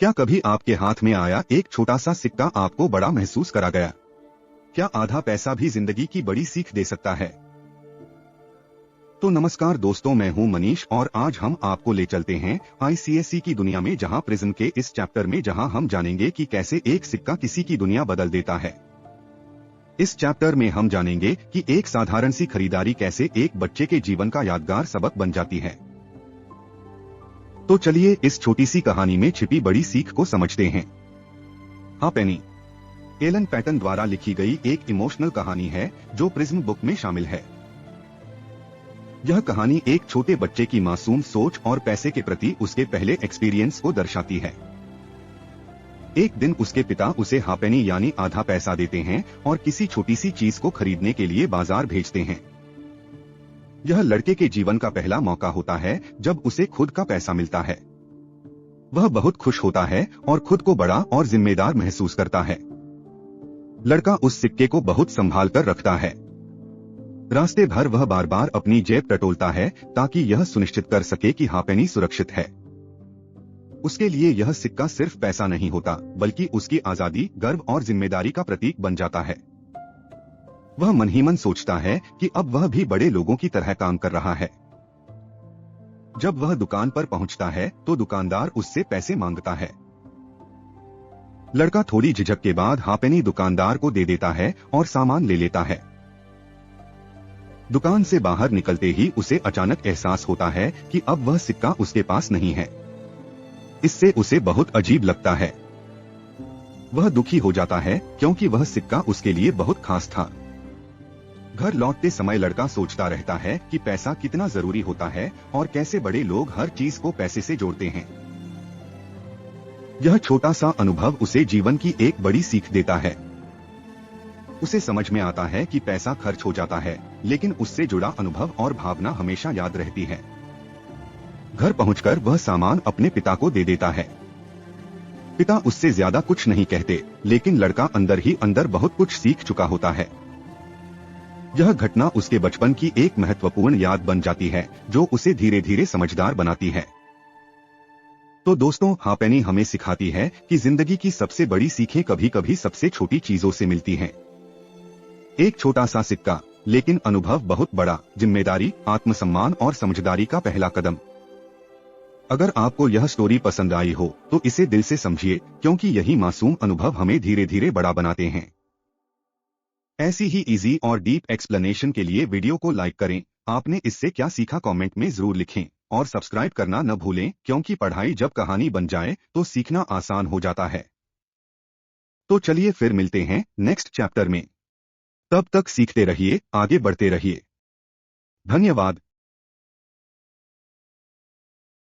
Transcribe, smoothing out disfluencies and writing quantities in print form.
क्या कभी आपके हाथ में आया एक छोटा सा सिक्का आपको बड़ा महसूस करा गया? क्या आधा पैसा भी जिंदगी की बड़ी सीख दे सकता है? तो नमस्कार दोस्तों, मैं हूं मनीष और आज हम आपको ले चलते हैं आईसीएसई की दुनिया में, जहां प्रिज्म के इस चैप्टर में जहां हम जानेंगे कि कैसे एक सिक्का किसी की दुनिया बदल देता है। इस चैप्टर में हम जानेंगे कि एक साधारण सी खरीदारी कैसे एक बच्चे के जीवन का यादगार सबक बन जाती है। तो चलिए इस छोटी सी कहानी में छिपी बड़ी सीख को समझते हैं। हाँ पेनी, एलन पैटन द्वारा लिखी गई एक इमोशनल कहानी है जो प्रिज्म बुक में शामिल है। यह कहानी एक छोटे बच्चे की मासूम सोच और पैसे के प्रति उसके पहले एक्सपीरियंस को दर्शाती है। एक दिन उसके पिता उसे हापेनी यानी आधा पैसा देते हैं और किसी छोटी सी चीज को खरीदने के लिए बाजार भेजते हैं। यह लड़के के जीवन का पहला मौका होता है जब उसे खुद का पैसा मिलता है। वह बहुत खुश होता है और खुद को बड़ा और जिम्मेदार महसूस करता है। लड़का उस सिक्के को बहुत संभाल कर रखता है। रास्ते भर वह बार बार अपनी जेब टटोलता है ताकि यह सुनिश्चित कर सके कि हापेनी सुरक्षित है। उसके लिए यह सिक्का सिर्फ पैसा नहीं होता, बल्कि उसकी आजादी, गर्व और जिम्मेदारी का प्रतीक बन जाता है। वह मन ही मन सोचता है कि अब वह भी बड़े लोगों की तरह काम कर रहा है। जब वह दुकान पर पहुंचता है तो दुकानदार उससे पैसे मांगता है। लड़का थोड़ी झिझक के बाद हापेनी दुकानदार को दे देता है और सामान ले लेता है। दुकान से बाहर निकलते ही उसे अचानक एहसास होता है कि अब वह सिक्का उसके पास नहीं है। इससे उसे बहुत अजीब लगता है। वह दुखी हो जाता है क्योंकि वह सिक्का उसके लिए बहुत खास था। घर लौटते समय लड़का सोचता रहता है कि पैसा कितना जरूरी होता है और कैसे बड़े लोग हर चीज को पैसे से जोड़ते हैं। यह छोटा सा अनुभव उसे जीवन की एक बड़ी सीख देता है। उसे समझ में आता है कि पैसा खर्च हो जाता है, लेकिन उससे जुड़ा अनुभव और भावना हमेशा याद रहती है। घर पहुंचकर वह सामान अपने पिता को दे देता है। पिता उससे ज्यादा कुछ नहीं कहते, लेकिन लड़का अंदर ही अंदर बहुत कुछ सीख चुका होता है। यह घटना उसके बचपन की एक महत्वपूर्ण याद बन जाती है जो उसे धीरे धीरे समझदार बनाती है। तो दोस्तों, हापेनी हमें सिखाती है कि जिंदगी की सबसे बड़ी सीखें कभी कभी सबसे छोटी चीजों से मिलती हैं। एक छोटा सा सिक्का, लेकिन अनुभव बहुत बड़ा, जिम्मेदारी, आत्मसम्मान और समझदारी का पहला कदम। अगर आपको यह स्टोरी पसंद आई हो तो इसे दिल से समझिए, क्योंकि यही मासूम अनुभव हमें धीरे धीरे बड़ा बनाते हैं। ऐसी ही इजी और डीप एक्सप्लेनेशन के लिए वीडियो को लाइक करें। आपने इससे क्या सीखा कमेंट में जरूर लिखें और सब्सक्राइब करना न भूलें, क्योंकि पढ़ाई जब कहानी बन जाए तो सीखना आसान हो जाता है। तो चलिए फिर मिलते हैं नेक्स्ट चैप्टर में। तब तक सीखते रहिए, आगे बढ़ते रहिए। धन्यवाद।